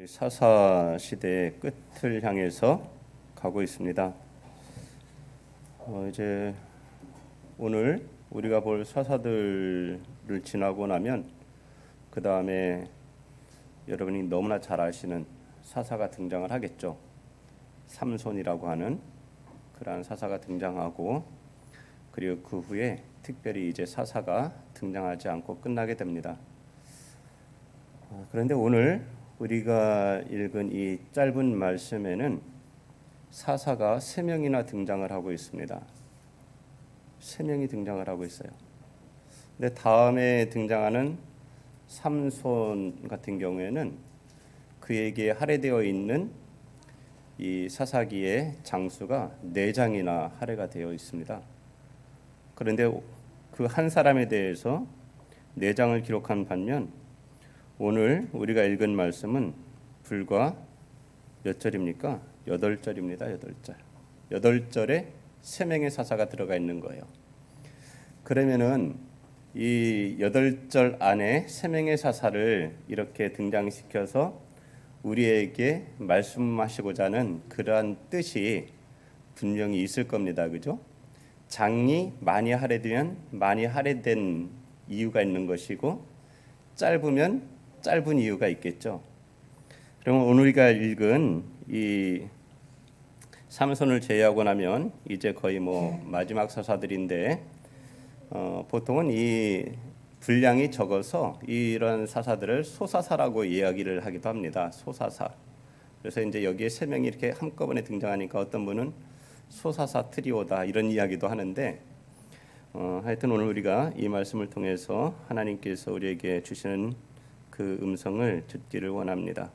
사사 시대의 끝을 향해서 가고 있습니다. 이제 오늘 우리가 볼 사사들을 지나고 나면 그 다음에 여러분이 너무나 잘 아시는 사사가 등장을 하겠죠. 삼손이라고 하는 그러한 사사가 등장하고, 그리고 그 후에 특별히 이제 사사가 등장하지 않고 끝나게 됩니다. 그런데 오늘 우리가 읽은 이 짧은 말씀에는 사사가 3명이나 등장을 하고 있습니다. 3명이 등장을 하고 있어요. 근데 다음에 등장하는 삼손 같은 경우에는 그에게 할애되어 있는 이 사사기의 장수가 4장이나 할애가 되어 있습니다. 그런데 그 한 사람에 대해서 4장을 기록한 반면 오늘 우리가 읽은 말씀은 불과 몇 절입니까? 8절입니다. 8절. 8절에 3명의 사사가 들어가 있는 거예요. 그러면은 이 8절 안에 3명의 사사를 이렇게 등장시켜서 우리에게 말씀하시고자 하는 그러한 뜻이 분명히 있을 겁니다. 그죠? 장이 많이 할애되면 많이 할애된 이유가 있는 것이고, 짧으면 짧은 이유가 있겠죠. 그러면 오늘 우리가 읽은 이 삼손을 제외하고 나면 이제 거의 마지막 사사들인데, 보통은 이 분량이 적어서 이런 사사들을 소사사라고 이야기를 하기도 합니다. 소사사. 그래서 이제 여기에 3명이 이렇게 한꺼번에 등장하니까 어떤 분은 소사사 트리오다 이런 이야기도 하는데, 하여튼 오늘 우리가 이 말씀을 통해서 하나님께서 우리에게 주시는 그 음성을 듣기를 원합니다.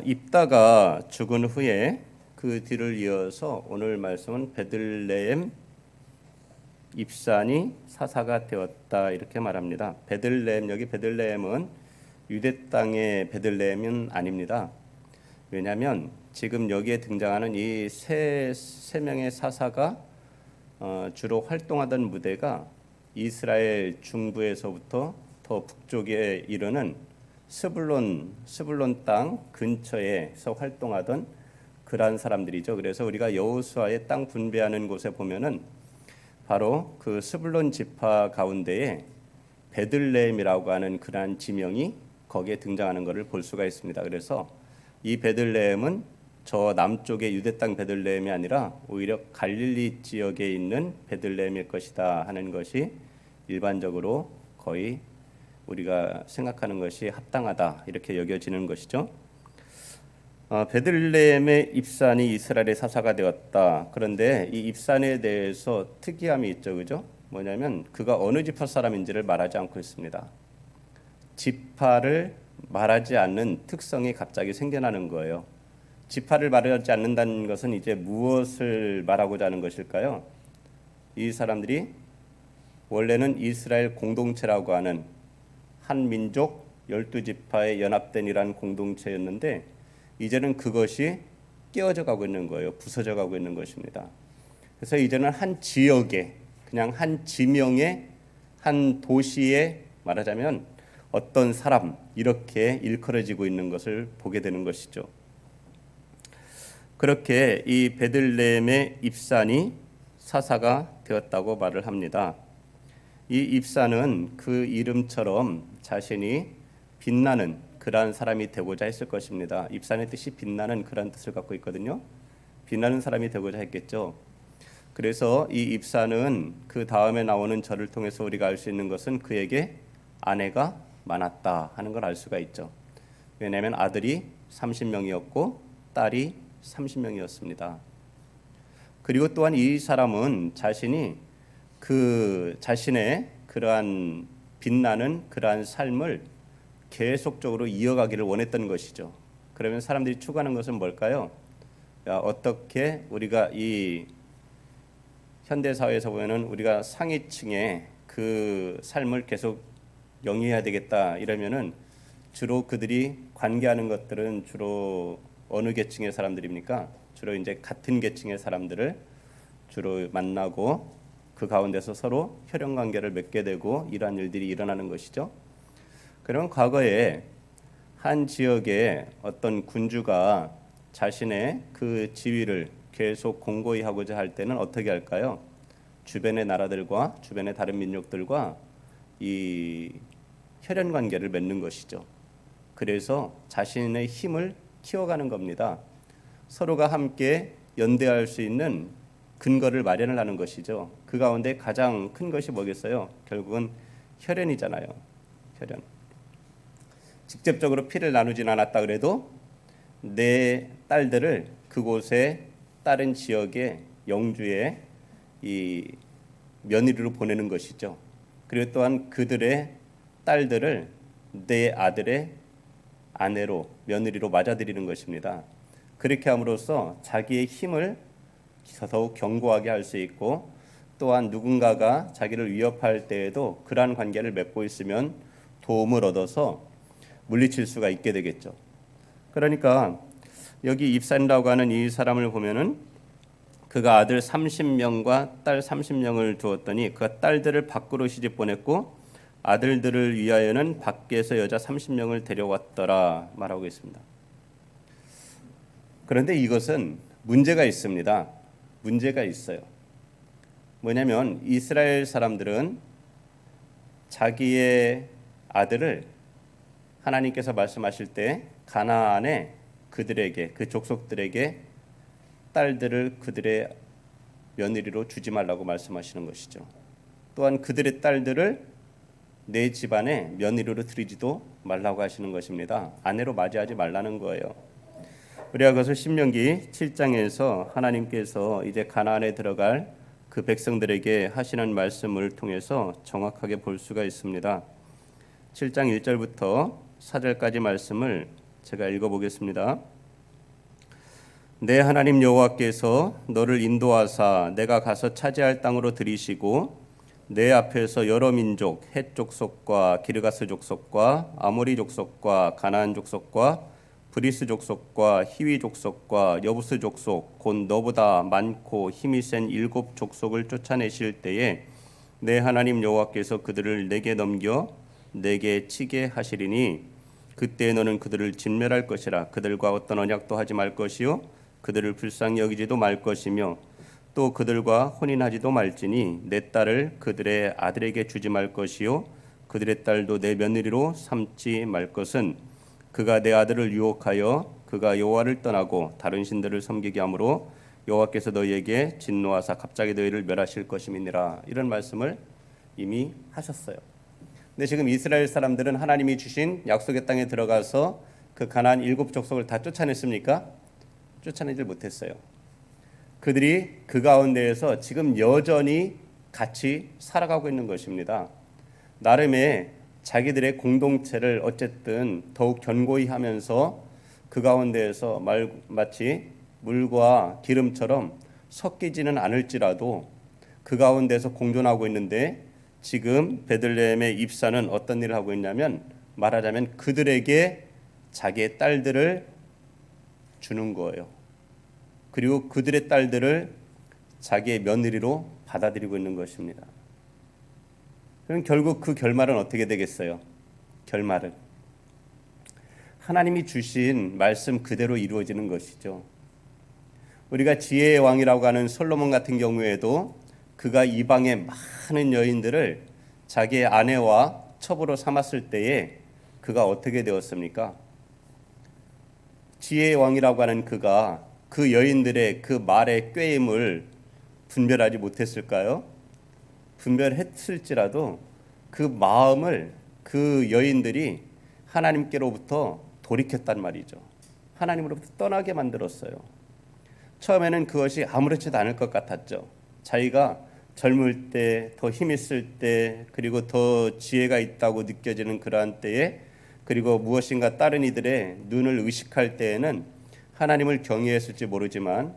입다가 죽은 후에 그 뒤를 이어서 오늘 말씀은 베들레헴 입산이 사사가 되었다 이렇게 말합니다. 베들레헴, 여기 베들레헴은 유대 땅의 베들레헴은 아닙니다. 왜냐하면 지금 여기에 등장하는 이 세 명의 사사가 주로 활동하던 무대가 이스라엘 중부에서부터 더 북쪽에 이르는 스불론 땅 근처에서 활동하던 그러한 사람들이죠. 그래서 우리가 여호수아의 땅 분배하는 곳에 보면은 바로 그 스불론 지파 가운데에 베들레헴이라고 하는 그러한 지명이 거기에 등장하는 것을 볼 수가 있습니다. 그래서 이 베들레헴은 저 남쪽의 유대 땅 베들레헴이 아니라 오히려 갈릴리 지역에 있는 베들레헴일 것이다 하는 것이 일반적으로 거의 우리가 생각하는 것이 합당하다 이렇게 여겨지는 것이죠. 베들레헴의 입산이 이스라엘의 사사가 되었다. 그런데 이 입산에 대해서 특이함이 있죠, 그죠? 뭐냐면 그가 어느 지파 사람인지를 말하지 않고 있습니다. 지파를 말하지 않는 특성이 갑자기 생겨나는 거예요. 지파를 말하지 않는다는 것은 이제 무엇을 말하고자 하는 것일까요? 이 사람들이 원래는 이스라엘 공동체라고 하는 한 민족 12지파에 연합된 이라는 공동체였는데, 이제는 그것이 깨어져 가고 있는 거예요. 부서져 가고 있는 것입니다. 그래서 이제는 한 지역에, 그냥 한 지명의 한 도시에 말하자면 어떤 사람 이렇게 일컬어지고 있는 것을 보게 되는 것이죠. 그렇게 이 베들레헴의 입산이 사사가 되었다고 말을 합니다. 이 입산은 그 이름처럼 자신이 빛나는 그러한 사람이 되고자 했을 것입니다. 입산의 뜻이 빛나는 그런 뜻을 갖고 있거든요. 빛나는 사람이 되고자 했겠죠. 그래서 이 입산은 그 다음에 나오는 절을 통해서 우리가 알 수 있는 것은 그에게 아내가 많았다 하는 걸 알 수가 있죠. 왜냐하면 아들이 30명이었고 딸이 30명이었습니다. 그리고 또한 이 사람은 자신이 그 자신의 그러한 빛나는 그러한 삶을 계속적으로 이어가기를 원했던 것이죠. 그러면 사람들이 추구하는 것은 뭘까요? 어떻게 우리가 이 현대 사회에서 보면은 우리가 상위층의 그 삶을 계속 영위해야 되겠다 이러면은 주로 그들이 관계하는 것들은 주로 어느 계층의 사람들입니까? 주로 이제 같은 계층의 사람들을 주로 만나고 그 가운데서 서로 혈연 관계를 맺게 되고 이러한 일들이 일어나는 것이죠. 그러면 과거에 한 지역의 어떤 군주가 자신의 그 지위를 계속 공고히 하고자 할 때는 어떻게 할까요? 주변의 나라들과 주변의 다른 민족들과 이 혈연 관계를 맺는 것이죠. 그래서 자신의 힘을 키워가는 겁니다. 서로가 함께 연대할 수 있는 근거를 마련을 하는 것이죠. 그 가운데 가장 큰 것이 뭐겠어요? 결국은 혈연이잖아요. 혈연. 직접적으로 피를 나누진 않았다 그래도 내 딸들을 그곳에 다른 지역의 영주의 이 며느리로 보내는 것이죠. 그리고 또한 그들의 딸들을 내 아들의 아내로 며느리로 맞아들이는 것입니다. 그렇게 함으로써 자기의 힘을 더욱 견고하게 할 수 있고 또한 누군가가 자기를 위협할 때에도 그러한 관계를 맺고 있으면 도움을 얻어서 물리칠 수가 있게 되겠죠. 그러니까 여기 입산이라고 하는 이 사람을 보면은 그가 아들 30명과 딸 30명을 두었더니 그 딸들을 밖으로 시집 보냈고 아들들을 위하여는 밖에서 여자 30명을 데려왔더라 말하고 있습니다. 그런데 이것은 문제가 있습니다. 문제가 있어요. 뭐냐면 이스라엘 사람들은 자기의 아들을 하나님께서 말씀하실 때 가나안에 그들에게 그 족속들에게 딸들을 그들의 며느리로 주지 말라고 말씀하시는 것이죠. 또한 그들의 딸들을 내 집안에 며느리로 들이지도 말라고 하시는 것입니다. 아내로 맞이하지 말라는 거예요. 우리가 그것을 신명기 7장에서 하나님께서 이제 가나안에 들어갈 그 백성들에게 하시는 말씀을 통해서 정확하게 볼 수가 있습니다. 7장 1절부터 4절까지 말씀을 제가 읽어보겠습니다. 내 하나님 여호와께서 너를 인도하사 내가 가서 차지할 땅으로 들이시고 내 앞에서 여러 민족 헷 족속과 기르가스 족속과 아모리 족속과 가나안 족속과 브리스 족속과 히위 족속과 여부스 족속 곧 너보다 많고 힘이 센 7 족속을 쫓아내실 때에 내 하나님 여호와께서 그들을 내게 넘겨 내게 치게 하시리니 그때 너는 그들을 진멸할 것이라. 그들과 어떤 언약도 하지 말 것이요 그들을 불쌍히 여기지도 말 것이며 또 그들과 혼인하지도 말지니 내 딸을 그들의 아들에게 주지 말 것이요 그들의 딸도 내 며느리로 삼지 말 것은 그가 내 아들을 유혹하여 그가 여호와를 떠나고 다른 신들을 섬기게 하므로 여호와께서 너희에게 진노하사 갑자기 너희를 멸하실 것임이니라. 이런 말씀을 이미 하셨어요. 근데 지금 이스라엘 사람들은 하나님이 주신 약속의 땅에 들어가서 그 가나안 7 족속을 다 쫓아냈습니까? 쫓아내질 못했어요. 그들이 그 가운데에서 지금 여전히 같이 살아가고 있는 것입니다. 나름의 자기들의 공동체를 어쨌든 더욱 견고히 하면서 그 가운데에서 마치 물과 기름처럼 섞이지는 않을지라도 그 가운데서 공존하고 있는데 지금 베들레헴의 입사는 어떤 일을 하고 있냐면 말하자면 그들에게 자기의 딸들을 주는 거예요. 그리고 그들의 딸들을 자기의 며느리로 받아들이고 있는 것입니다. 그럼 결국 그 결말은 어떻게 되겠어요? 결말은 하나님이 주신 말씀 그대로 이루어지는 것이죠. 우리가 지혜의 왕이라고 하는 솔로몬 같은 경우에도 그가 이방의 많은 여인들을 자기의 아내와 첩으로 삼았을 때에 그가 어떻게 되었습니까? 지혜의 왕이라고 하는 그가 그 여인들의 그 말의 꾀임을 분별하지 못했을까요? 분별했을지라도 그 마음을 그 여인들이 하나님께로부터 돌이켰단 말이죠. 하나님으로부터 떠나게 만들었어요. 처음에는 그것이 아무렇지도 않을 것 같았죠. 자기가 젊을 때, 더 힘 있을 때, 그리고 더 지혜가 있다고 느껴지는 그러한 때에, 그리고 무엇인가 다른 이들의 눈을 의식할 때에는 하나님을 경외했을지 모르지만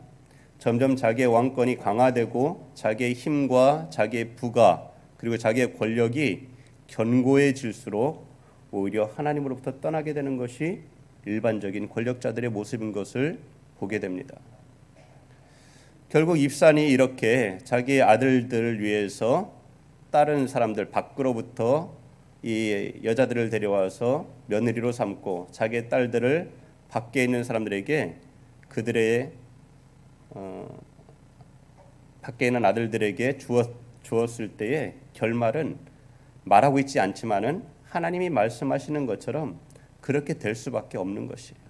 점점 자기의 왕권이 강화되고 자기의 힘과 자기의 부가 그리고 자기의 권력이 견고해질수록 오히려 하나님으로부터 떠나게 되는 것이 일반적인 권력자들의 모습인 것을 보게 됩니다. 결국 입산이 이렇게 자기의 아들들을 위해서 다른 사람들 밖으로부터 이 여자들을 데려와서 며느리로 삼고 자기의 딸들을 밖에 있는 사람들에게 그들의 밖에 있는 아들들에게 주었을 때의 결말은 말하고 있지 않지만은 하나님이 말씀하시는 것처럼 그렇게 될 수밖에 없는 것이에요.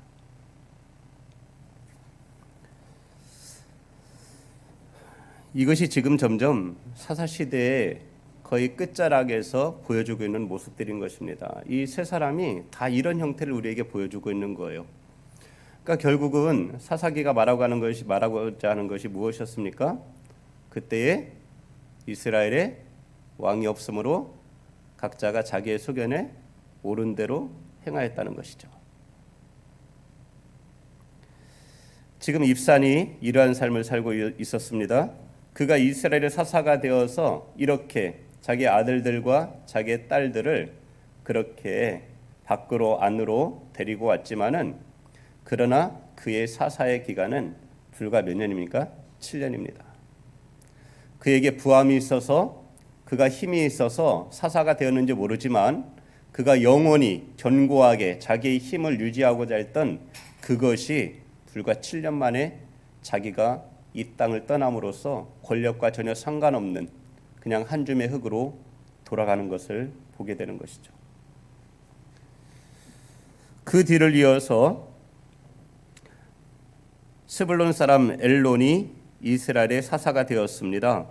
이것이 지금 점점 사사 시대의 거의 끝자락에서 보여주고 있는 모습들인 것입니다. 이 세 사람이 다 이런 형태를 우리에게 보여주고 있는 거예요. 그러니까 결국은 사사기가 말하고자 하는 것이 무엇이었습니까? 그때에 이스라엘에 왕이 없으므로 각자가 자기의 소견에 옳은 대로 행하였다는 것이죠. 지금 입산이 이러한 삶을 살고 있었습니다. 그가 이스라엘의 사사가 되어서 이렇게 자기 아들들과 자기의 딸들을 그렇게 밖으로 안으로 데리고 왔지만은 그러나 그의 사사의 기간은 불과 몇 년입니까? 7년입니다. 그에게 부함이 있어서 그가 힘이 있어서 사사가 되었는지 모르지만 그가 영원히 견고하게 자기의 힘을 유지하고자 했던 그것이 불과 7년 만에 자기가 이 땅을 떠남으로써 권력과 전혀 상관없는 그냥 한 줌의 흙으로 돌아가는 것을 보게 되는 것이죠. 그 뒤를 이어서 스불론 사람 엘론이 이스라엘의 사사가 되었습니다.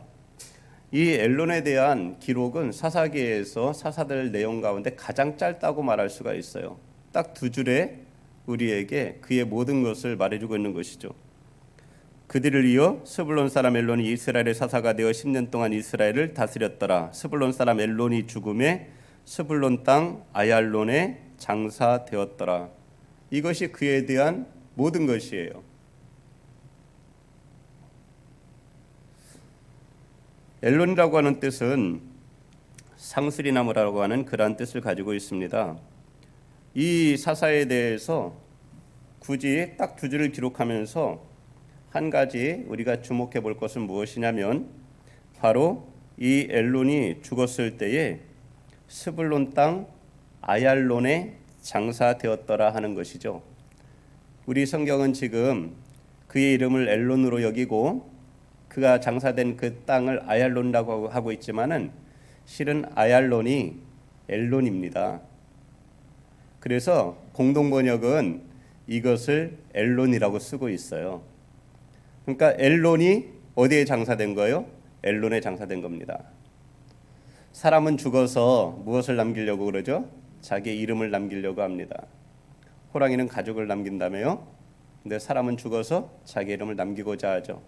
이 엘론에 대한 기록은 사사기에서 사사들 내용 가운데 가장 짧다고 말할 수가 있어요. 딱 두 줄에 우리에게 그의 모든 것을 말해주고 있는 것이죠. 그들을 이어 스불론 사람 엘론이 이스라엘의 사사가 되어 10년 동안 이스라엘을 다스렸더라. 스불론 사람 엘론이 죽음에 스불론 땅 아얄론에 장사되었더라. 이것이 그에 대한 모든 것이에요. 엘론이라고 하는 뜻은 상수리나무라고 하는 그러한 뜻을 가지고 있습니다. 이 사사에 대해서 굳이 딱 두 줄을 기록하면서 한 가지 우리가 주목해 볼 것은 무엇이냐면 바로 이 엘론이 죽었을 때에 스불론 땅 아얄론에 장사되었더라 하는 것이죠. 우리 성경은 지금 그의 이름을 엘론으로 여기고 그가 장사된 그 땅을 아얄론이라고 하고 있지만은 실은 아얄론이 엘론입니다. 그래서 공동 번역은 이것을 엘론이라고 쓰고 있어요. 그러니까 엘론이 어디에 장사된 거예요? 엘론에 장사된 겁니다. 사람은 죽어서 무엇을 남기려고 그러죠? 자기의 이름을 남기려고 합니다. 호랑이는 가족을 남긴다며요. 근데 사람은 죽어서 자기 이름을 남기고자 하죠.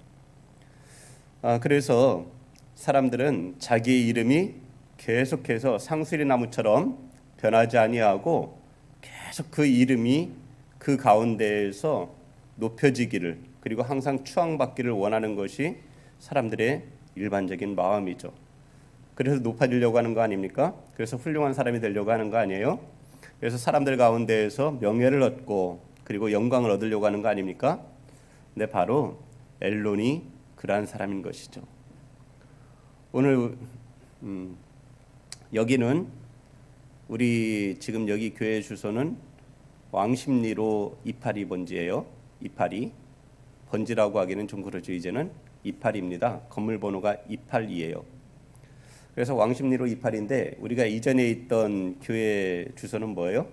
그래서 사람들은 자기의 이름이 계속해서 상수리 나무처럼 변하지 아니하고 계속 그 이름이 그 가운데에서 높여지기를 그리고 항상 추앙받기를 원하는 것이 사람들의 일반적인 마음이죠. 그래서 높아지려고 하는 거 아닙니까? 그래서 훌륭한 사람이 되려고 하는 거 아니에요? 그래서 사람들 가운데에서 명예를 얻고 그리고 영광을 얻으려고 하는 거 아닙니까? 근데 바로 엘론이 그러한 사람인 것이죠. 오늘 여기는 우리 지금 여기 교회 주소는 왕십리로 282번지예요. 282. 번지라고 하기는 좀 그렇죠. 이제는 282입니다. 건물 번호가 282예요. 그래서 왕십리로 282인데 우리가 이전에 있던 교회 주소는 뭐예요?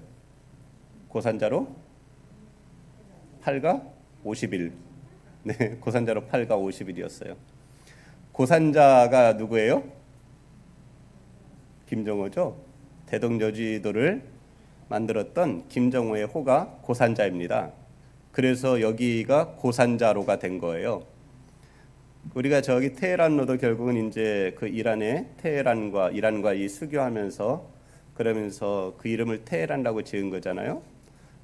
고산자로 8가 51. 네, 고산자로 8가 51이었어요. 고산자가 누구예요? 김정호죠. 대동여지도를 만들었던 김정호의 호가 고산자입니다. 그래서 여기가 고산자로가 된 거예요. 우리가 저기 테헤란로도 결국은 이제 그 이란과 이 수교하면서 그러면서 그 이름을 테헤란이라고 지은 거잖아요.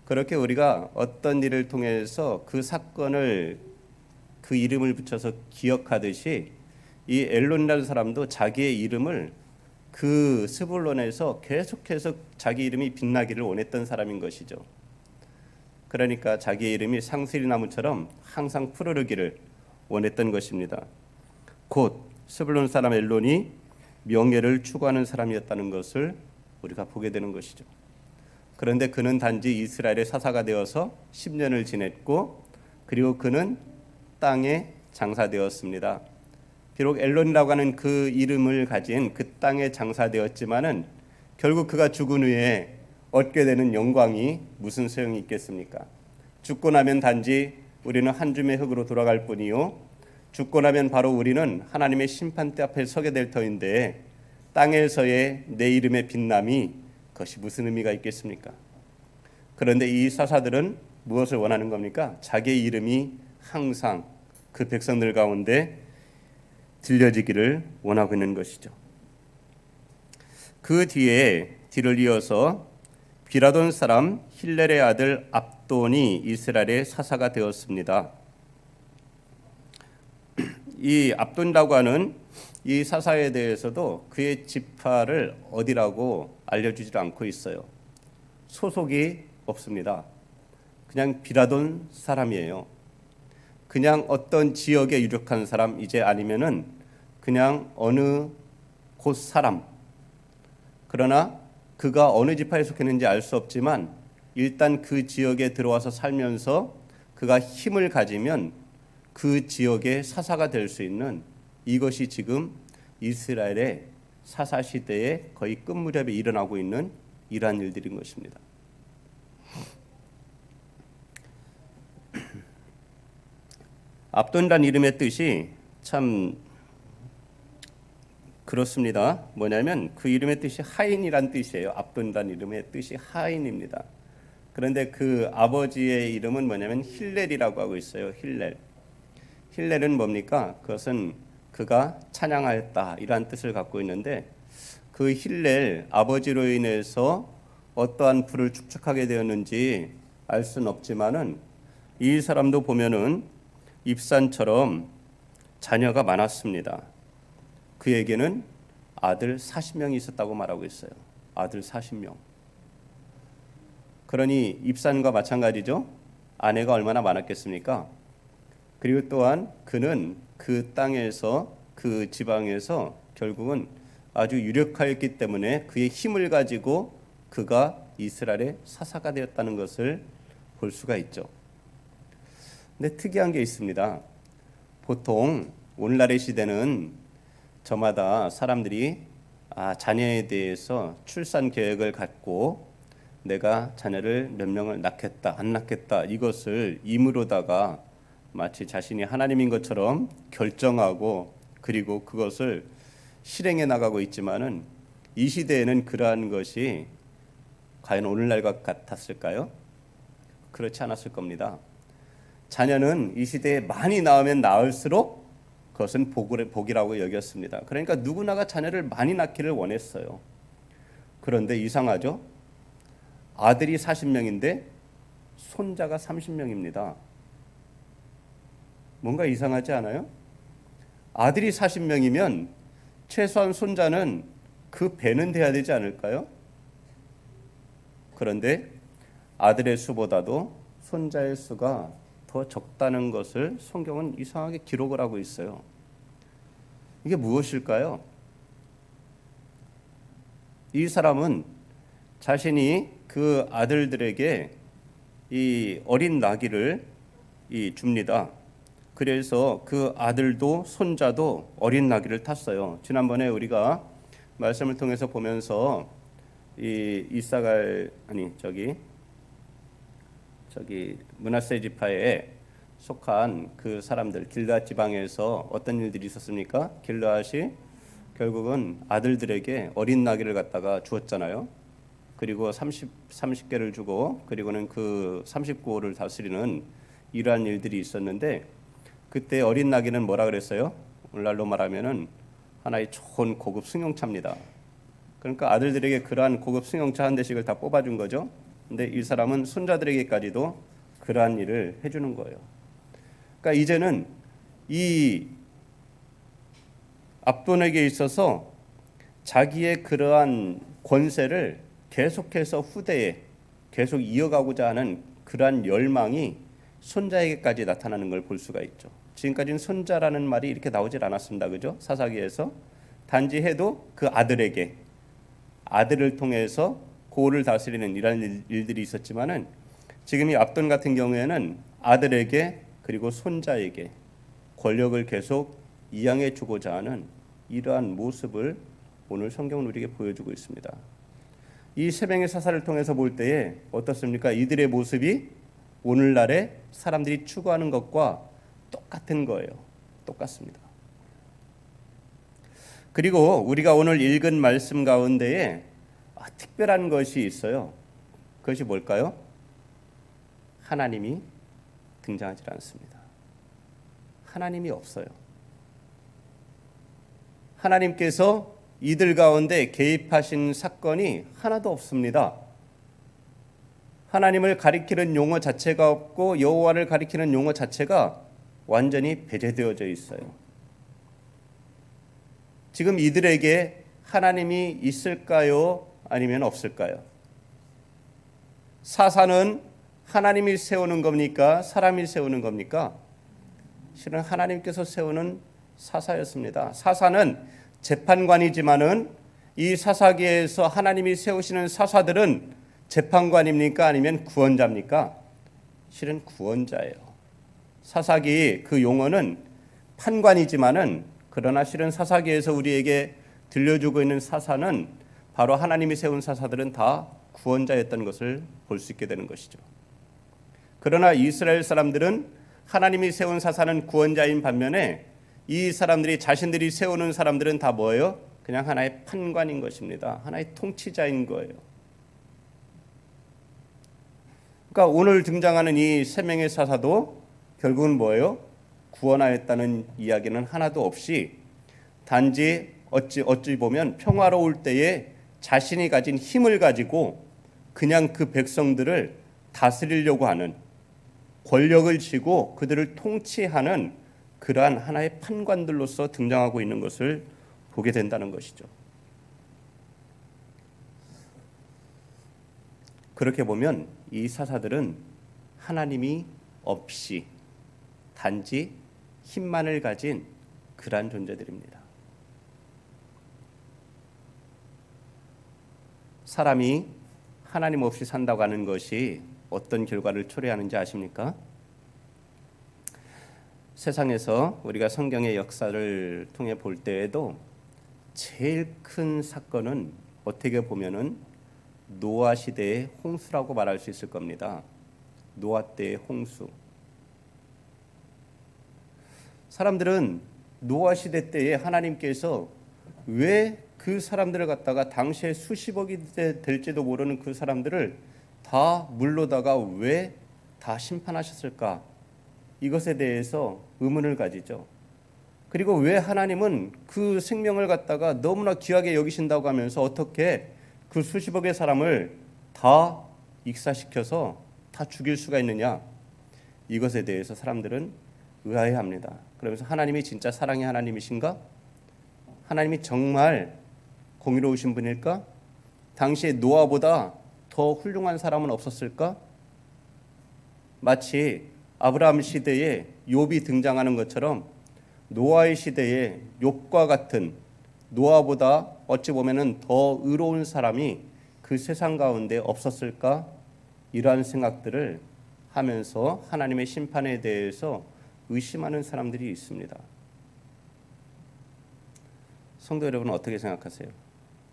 그렇게 우리가 어떤 일을 통해서 그 사건을 그 이름을 붙여서 기억하듯이 이 엘론이라는 사람도 자기의 이름을 그 스불론에서 계속해서 자기 이름이 빛나기를 원했던 사람인 것이죠. 그러니까 자기의 이름이 상수리나무처럼 항상 푸르르기를 원했던 것입니다. 곧 스불론 사람 엘론이 명예를 추구하는 사람이었다는 것을 우리가 보게 되는 것이죠. 그런데 그는 단지 이스라엘의 사사가 되어서 10년을 지냈고 그리고 그는 땅에 장사되었습니다. 비록 엘론이라고 하는 그 이름을 가진 그 땅에 장사되었지만은 결국 그가 죽은 후에 얻게 되는 영광이 무슨 소용이 있겠습니까? 죽고 나면 단지 우리는 한 줌의 흙으로 돌아갈 뿐이요, 죽고 나면 바로 우리는 하나님의 심판대 앞에 서게 될 터인데 땅에서의 내 이름의 빛남이 그것이 무슨 의미가 있겠습니까? 그런데 이 사사들은 무엇을 원하는 겁니까? 자기의 이름이 항상 그 백성들 가운데 들려지기를 원하고 있는 것이죠. 그 뒤를 이어서 비라돈 사람 힐렐의 아들 압돈이 이스라엘의 사사가 되었습니다. 이 압돈이라고 하는 이 사사에 대해서도 그의 지파를 어디라고 알려주지 않고 있어요. 소속이 없습니다. 그냥 비라돈 사람이에요. 그냥 어떤 지역에 유력한 사람, 이제 아니면은 그냥 어느 곳 사람. 그러나 그가 어느 지파에 속했는지 알 수 없지만 일단 그 지역에 들어와서 살면서 그가 힘을 가지면 그 지역의 사사가 될 수 있는, 이것이 지금 이스라엘의 사사 시대에 거의 끝 무렵에 일어나고 있는 이러한 일들인 것입니다. 압돈이라는 이름의 뜻이 참 그렇습니다. 뭐냐면 그 이름의 뜻이 하인이란 뜻이에요. 압돈이라는 이름의 뜻이 하인입니다. 그런데 그 아버지의 이름은 뭐냐면 힐렐이라고 하고 있어요. 힐렐은 뭡니까? 그것은 그가 찬양하였다 이란 뜻을 갖고 있는데, 그 힐렐 아버지로 인해서 어떠한 부를 축적하게 되었는지 알 수는 없지만은 이 사람도 보면은 입산처럼 자녀가 많았습니다. 그에게는 아들 40명이 있었다고 말하고 있어요. 아들 40명. 그러니 입산과 마찬가지죠. 아내가 얼마나 많았겠습니까? 그리고 또한 그는 그 땅에서, 그 지방에서 결국은 아주 유력하였기 때문에 그의 힘을 가지고 그가 이스라엘의 사사가 되었다는 것을 볼 수가 있죠. 근데 특이한 게 있습니다. 보통 오늘날의 시대는 저마다 사람들이 자녀에 대해서 출산 계획을 갖고 내가 자녀를 몇 명을 낳겠다 안 낳겠다 이것을 임으로다가 마치 자신이 하나님인 것처럼 결정하고 그리고 그것을 실행해 나가고 있지만은 이 시대에는 그러한 것이 과연 오늘날과 같았을까요? 그렇지 않았을 겁니다. 자녀는 이 시대에 많이 낳으면 낳을수록 그것은 복이라고 여겼습니다. 그러니까 누구나가 자녀를 많이 낳기를 원했어요. 그런데 이상하죠? 아들이 40명인데 손자가 30명입니다. 뭔가 이상하지 않아요? 아들이 40명이면 최소한 손자는 그 배는 돼야 되지 않을까요? 그런데 아들의 수보다도 손자의 수가 더 적다는 것을 성경은 이상하게 기록을 하고 있어요. 이게 무엇일까요? 이 사람은 자신이 그 아들들에게 이 어린 나귀를 줍니다. 그래서 그 아들도 손자도 어린 나귀를 탔어요. 지난번에 우리가 말씀을 통해서 보면서 므낫세 지파에 속한 그 사람들, 길르앗 지방에서 어떤 일들이 있었습니까? 길르앗이 결국은 아들들에게 어린 나귀를 갖다가 주었잖아요. 그리고 30개를 주고 그리고는 그 39호를 다스리는 이러한 일들이 있었는데, 그때 어린 나귀는 뭐라 그랬어요? 오늘날로 말하면은 하나의 좋은 고급 승용차입니다. 그러니까 아들들에게 그러한 고급 승용차 한 대씩을 다 뽑아준 거죠. 근데 이 사람은 손자들에게까지도 그러한 일을 해주는 거예요. 그러니까 이제는 이 압돈에게 있어서 자기의 그러한 권세를 계속해서 후대에 계속 이어가고자 하는 그러한 열망이 손자에게까지 나타나는 걸 볼 수가 있죠. 지금까지는 손자라는 말이 이렇게 나오질 않았습니다. 그죠? 사사기에서 단지 해도 그 아들에게, 아들을 통해서 고을을 다스리는 이런 일들이 있었지만은 지금 이 압돈 같은 경우에는 아들에게 그리고 손자에게 권력을 계속 이양해 주고자 하는 이러한 모습을 오늘 성경은 우리에게 보여주고 있습니다. 이 세 명의 사사를 통해서 볼 때에 어떻습니까? 이들의 모습이 오늘날의 사람들이 추구하는 것과 똑같은 거예요. 똑같습니다. 그리고 우리가 오늘 읽은 말씀 가운데에 특별한 것이 있어요. 그것이 뭘까요? 하나님이 등장하지 않습니다. 하나님이 없어요. 하나님께서 이들 가운데 개입하신 사건이 하나도 없습니다. 하나님을 가리키는 용어 자체가 없고 여호와를 가리키는 용어 자체가 완전히 배제되어져 있어요. 지금 이들에게 하나님이 있을까요? 아니면 없을까요? 사사는 하나님이 세우는 겁니까? 사람이 세우는 겁니까? 실은 하나님께서 세우는 사사였습니다. 사사는 재판관이지만은 이 사사기에서 하나님이 세우시는 사사들은 재판관입니까? 아니면 구원자입니까? 실은 구원자예요. 사사기 그 용어는 판관이지만은 그러나 실은 사사기에서 우리에게 들려주고 있는 사사는 바로 하나님이 세운 사사들은 다 구원자였던 것을 볼 수 있게 되는 것이죠. 그러나 이스라엘 사람들은 하나님이 세운 사사는 구원자인 반면에 이 사람들이 자신들이 세우는 사람들은 다 뭐예요? 그냥 하나의 판관인 것입니다. 하나의 통치자인 거예요. 그러니까 오늘 등장하는 이 세 명의 사사도 결국은 뭐예요? 구원하였다는 이야기는 하나도 없이 단지 어찌 보면 평화로울 때에 자신이 가진 힘을 가지고 그냥 그 백성들을 다스리려고 하는, 권력을 쥐고 그들을 통치하는 그러한 하나의 판관들로서 등장하고 있는 것을 보게 된다는 것이죠. 그렇게 보면 이 사사들은 하나님이 없이 단지 힘만을 가진 그러한 존재들입니다. 사람이 하나님 없이 산다고 하는 것이 어떤 결과를 초래하는지 아십니까? 세상에서 우리가 성경의 역사를 통해 볼 때에도 제일 큰 사건은 어떻게 보면은 노아 시대의 홍수라고 말할 수 있을 겁니다. 노아 때의 홍수. 사람들은 노아 시대 때에 하나님께서 왜 그 사람들을 갖다가 당시에 수십억이 될지도 모르는 그 사람들을 다 물로다가 왜 다 심판하셨을까? 이것에 대해서 의문을 가지죠. 그리고 왜 하나님은 그 생명을 갖다가 너무나 귀하게 여기신다고 하면서 어떻게 그 수십억의 사람을 다 익사시켜서 다 죽일 수가 있느냐? 이것에 대해서 사람들은 의아해합니다. 그러면서 하나님이 진짜 사랑의 하나님이신가? 하나님이 정말 공의로우신 분일까? 당시에 노아보다 더 훌륭한 사람은 없었을까? 마치 아브라함 시대에 욥이 등장하는 것처럼 노아의 시대에 욥과 같은, 노아보다 어찌 보면은 더 의로운 사람이 그 세상 가운데 없었을까? 이러한 생각들을 하면서 하나님의 심판에 대해서 의심하는 사람들이 있습니다. 성도 여러분은 어떻게 생각하세요?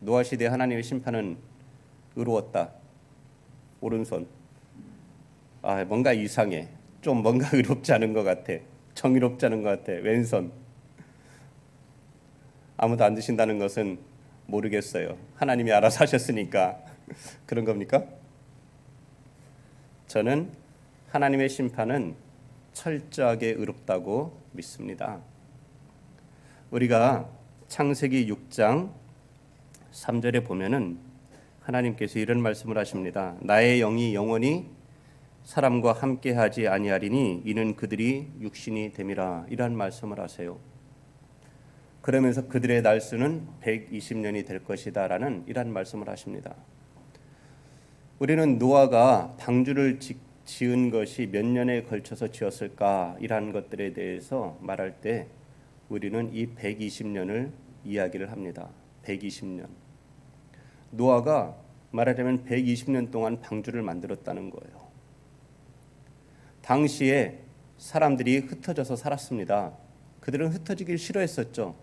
노아 시대 하나님의 심판은 의로웠다. 오른손. 뭔가 이상해. 좀 뭔가 의롭지 않은 것 같아. 정의롭지 않은 것 같아. 왼손. 아무도 안 드신다는 것은 모르겠어요. 하나님이 알아서 하셨으니까. 그런 겁니까? 저는 하나님의 심판은 철저하게 의롭다고 믿습니다. 우리가 창세기 6장 3절에 보면은 하나님께서 이런 말씀을 하십니다. 나의 영이 영원히 사람과 함께하지 아니하리니 이는 그들이 육신이 됨이라. 이런 말씀을 하세요. 그러면서 그들의 날수는 120년이 될 것이다 라는 이런 말씀을 하십니다. 우리는 노아가 방주를 지은 것이 몇 년에 걸쳐서 지었을까 이런 것들에 대해서 말할 때 우리는 이 120년을 이야기를 합니다. 120년. 노아가 말하자면 120년 동안 방주를 만들었다는 거예요. 당시에 사람들이 흩어져서 살았습니다. 그들은 흩어지길 싫어했었죠.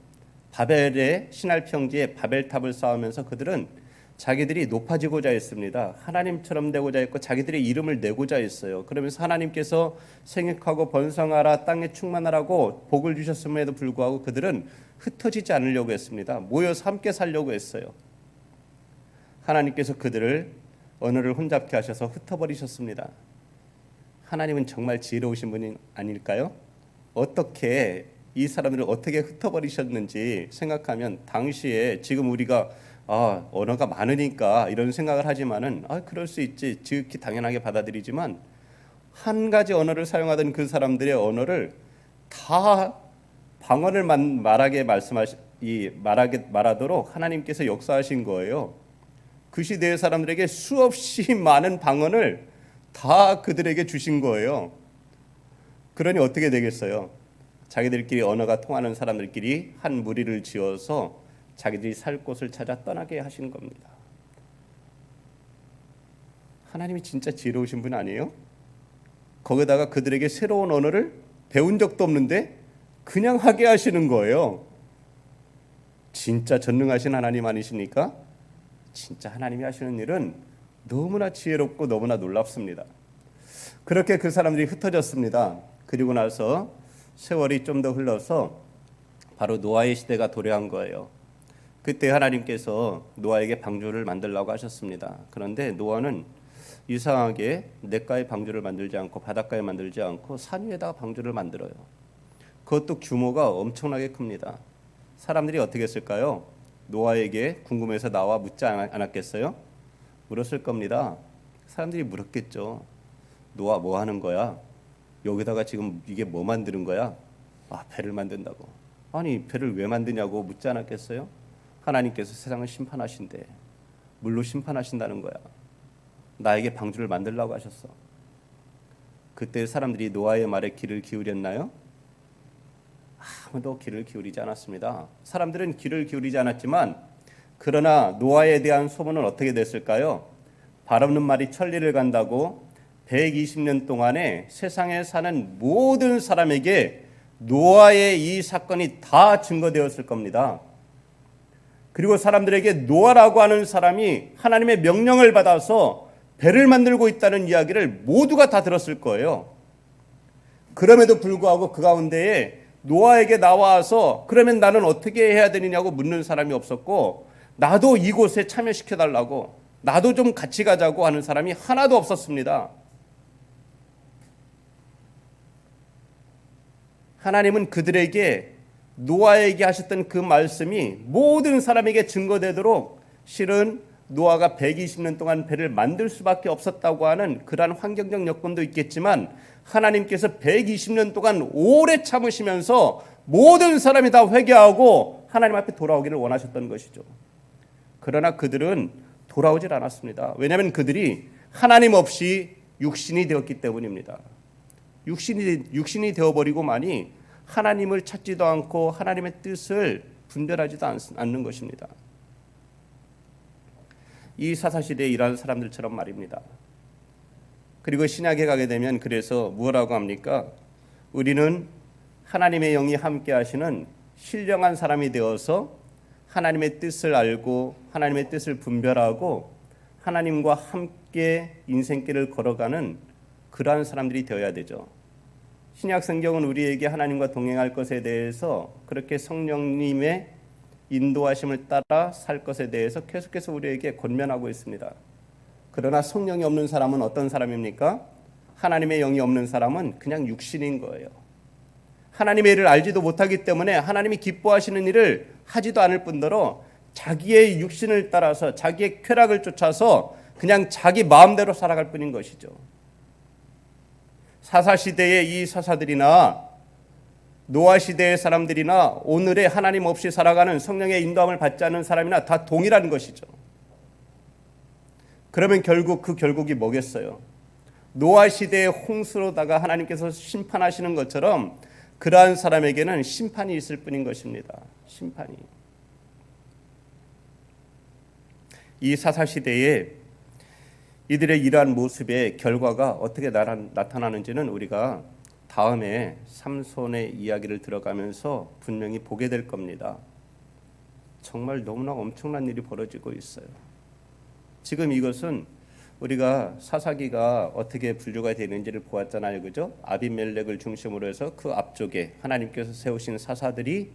바벨의 신할 평지에 바벨탑을 쌓으면서 그들은 자기들이 높아지고자 했습니다. 하나님처럼 되고자 했고 자기들의 이름을 내고자 했어요. 그러면서 하나님께서 생육하고 번성하라 땅에 충만하라고 복을 주셨음에도 불구하고 그들은 흩어지지 않으려고 했습니다. 모여서 함께 살려고 했어요. 하나님께서 그들을 언어를 혼잡케 하셔서 흩어버리셨습니다. 하나님은 정말 지혜로우신 분이 아닐까요? 어떻게 이 사람들을 어떻게 흩어버리셨는지 생각하면 당시에 지금 우리가 언어가 많으니까 이런 생각을 하지만은 그럴 수 있지 지극히 당연하게 받아들이지만 한 가지 언어를 사용하던 그 사람들의 언어를 다 방언을 말하도록 하나님께서 역사하신 거예요. 그 시대의 사람들에게 수없이 많은 방언을 다 그들에게 주신 거예요. 그러니 어떻게 되겠어요? 자기들끼리 언어가 통하는 사람들끼리 한 무리를 지어서 자기들이 살 곳을 찾아 떠나게 하신 겁니다. 하나님이 진짜 지혜로우신 분 아니에요? 거기다가 그들에게 새로운 언어를 배운 적도 없는데 그냥 하게 하시는 거예요. 진짜 전능하신 하나님 아니십니까? 진짜 하나님이 하시는 일은 너무나 지혜롭고 너무나 놀랍습니다. 그렇게 그 사람들이 흩어졌습니다. 그리고 나서 세월이 좀 더 흘러서 바로 노아의 시대가 도래한 거예요. 그때 하나님께서 노아에게 방주를 만들라고 하셨습니다. 그런데 노아는 이상하게 냇가에 방주를 만들지 않고 바닷가에 만들지 않고 산 위에다가 방주를 만들어요. 그것도 규모가 엄청나게 큽니다. 사람들이 어떻게 했을까요? 노아에게 궁금해서 나와 묻지 않았겠어요? 물었을 겁니다. 사람들이 물었겠죠. 노아 뭐 하는 거야? 여기다가 지금 이게 뭐 만드는 거야? 배를 만든다고. 아니 배를 왜 만드냐고 묻지 않았겠어요? 하나님께서 세상을 심판하신대. 물로 심판하신다는 거야. 나에게 방주를 만들라고 하셨어. 그때 사람들이 노아의 말에 귀를 기울였나요? 아무도 귀를 기울이지 않았습니다. 사람들은 귀를 기울이지 않았지만 그러나 노아에 대한 소문은 어떻게 됐을까요? 발 없는 말이 천리를 간다고 120년 동안에 세상에 사는 모든 사람에게 노아의 이 사건이 다 증거되었을 겁니다. 그리고 사람들에게 노아라고 하는 사람이 하나님의 명령을 받아서 배를 만들고 있다는 이야기를 모두가 다 들었을 거예요. 그럼에도 불구하고 그 가운데에 노아에게 나와서 그러면 나는 어떻게 해야 되느냐고 묻는 사람이 없었고 나도 이곳에 참여시켜달라고 나도 좀 같이 가자고 하는 사람이 하나도 없었습니다. 하나님은 그들에게 노아에게 하셨던 그 말씀이 모든 사람에게 증거되도록 실은 노아가 120년 동안 배를 만들 수밖에 없었다고 하는 그러한 환경적 여건도 있겠지만 하나님께서 120년 동안 오래 참으시면서 모든 사람이 다 회개하고 하나님 앞에 돌아오기를 원하셨던 것이죠. 그러나 그들은 돌아오질 않았습니다. 왜냐하면 그들이 하나님 없이 육신이 되었기 때문입니다. 육신이 되어버리고만이 하나님을 찾지도 않고 하나님의 뜻을 분별하지도 않는 것입니다. 이 사사시대에 일하는 사람들처럼 말입니다. 그리고 신약에 가게 되면 그래서 뭐라고 합니까? 우리는 하나님의 영이 함께 하시는 신령한 사람이 되어서 하나님의 뜻을 알고 하나님의 뜻을 분별하고 하나님과 함께 인생길을 걸어가는 그러한 사람들이 되어야 되죠. 신약 성경은 우리에게 하나님과 동행할 것에 대해서 그렇게 성령님의 인도하심을 따라 살 것에 대해서 계속해서 우리에게 권면하고 있습니다. 그러나 성령이 없는 사람은 어떤 사람입니까? 하나님의 영이 없는 사람은 그냥 육신인 거예요. 하나님의 일을 알지도 못하기 때문에 하나님이 기뻐하시는 일을 하지도 않을 뿐더러 자기의 육신을 따라서 자기의 쾌락을 쫓아서 그냥 자기 마음대로 살아갈 뿐인 것이죠. 사사시대의 이 사사들이나 노아 시대의 사람들이나 오늘의 하나님 없이 살아가는 성령의 인도함을 받지 않는 사람이나 다 동일한 것이죠. 그러면 결국 그 결국이 뭐겠어요? 노아 시대의 홍수로다가 하나님께서 심판하시는 것처럼 그러한 사람에게는 심판이 있을 뿐인 것입니다. 심판이. 이 사사 시대에 이들의 이러한 모습의 결과가 어떻게 나타나는지는 우리가 다음에 삼손의 이야기를 들어가면서 분명히 보게 될 겁니다. 정말 너무나 엄청난 일이 벌어지고 있어요. 지금 이것은 우리가 사사기가 어떻게 분류가 되는지를 보았잖아요, 그죠? 아비멜렉을 중심으로 해서 그 앞쪽에 하나님께서 세우신 사사들이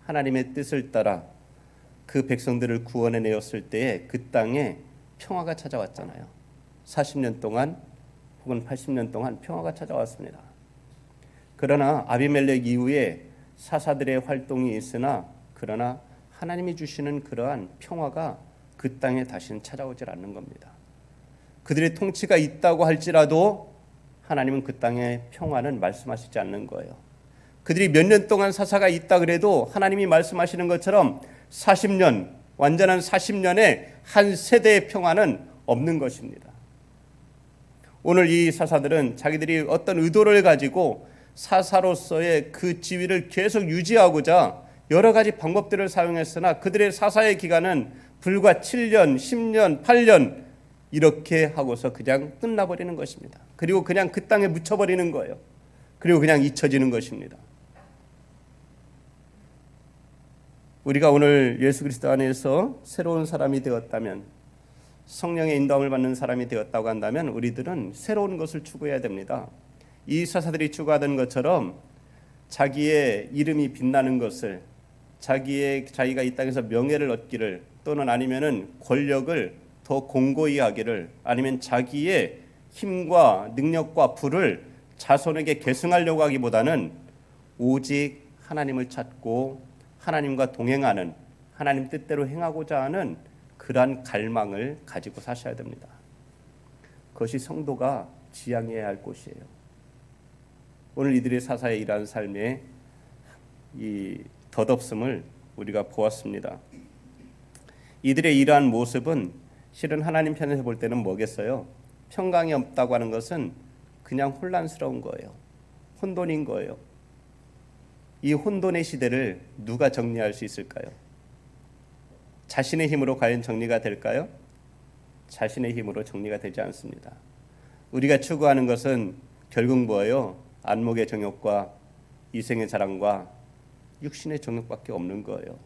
하나님의 뜻을 따라 그 백성들을 구원해 내었을 때에 그 땅에 평화가 찾아왔잖아요. 40년 동안 혹은 80년 동안 평화가 찾아왔습니다. 그러나 아비멜렉 이후에 사사들의 활동이 있으나 그러나 하나님이 주시는 그러한 평화가 그 땅에 다시는 찾아오질 않는 겁니다. 그들의 통치가 있다고 할지라도 하나님은 그 땅의 평화는 말씀하시지 않는 거예요. 그들이 몇 년 동안 사사가 있다 그래도 하나님이 말씀하시는 것처럼 40년, 완전한 40년의 한 세대의 평화는 없는 것입니다. 오늘 이 사사들은 자기들이 어떤 의도를 가지고 사사로서의 그 지위를 계속 유지하고자 여러 가지 방법들을 사용했으나 그들의 사사의 기간은 불과 7년, 10년, 8년 이렇게 하고서 그냥 끝나버리는 것입니다. 그리고 그냥 그 땅에 묻혀버리는 거예요. 그리고 그냥 잊혀지는 것입니다. 우리가 오늘 예수 그리스도 안에서 새로운 사람이 되었다면, 성령의 인도함을 받는 사람이 되었다고 한다면 우리들은 새로운 것을 추구해야 됩니다. 이 사사들이 추구하던 것처럼 자기의 이름이 빛나는 것을, 자기가 이 땅에서 명예를 얻기를, 또는 아니면은 권력을 더 공고히 하기를, 아니면 자기의 힘과 능력과 부를 자손에게 계승하려고 하기보다는 오직 하나님을 찾고 하나님과 동행하는, 하나님 뜻대로 행하고자 하는 그러한 갈망을 가지고 사셔야 됩니다. 그것이 성도가 지향해야 할 곳이에요. 오늘 이들의 사사의 이러한 삶의 이 덧없음을 우리가 보았습니다. 이들의 이러한 모습은 실은 하나님 편에서 볼 때는 뭐겠어요? 평강이 없다고 하는 것은 그냥 혼란스러운 거예요. 혼돈인 거예요. 이 혼돈의 시대를 누가 정리할 수 있을까요? 자신의 힘으로 과연 정리가 될까요? 자신의 힘으로 정리가 되지 않습니다. 우리가 추구하는 것은 결국 뭐예요? 안목의 정욕과 이생의 자랑과 육신의 정욕밖에 없는 거예요.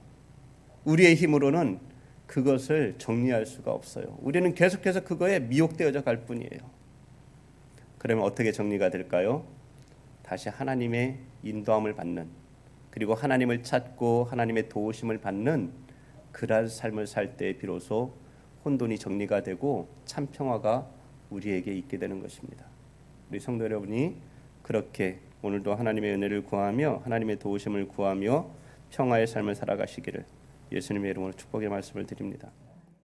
우리의 힘으로는 그것을 정리할 수가 없어요. 우리는 계속해서 그거에 미혹되어져 갈 뿐이에요. 그러면 어떻게 정리가 될까요? 다시 하나님의 인도함을 받는, 그리고 하나님을 찾고 하나님의 도우심을 받는 그러한 삶을 살 때 비로소 혼돈이 정리가 되고 참 평화가 우리에게 있게 되는 것입니다. 우리 성도 여러분이 그렇게 오늘도 하나님의 은혜를 구하며 하나님의 도우심을 구하며 평화의 삶을 살아가시기를 예수님의 이름으로 축복의 말씀을 드립니다.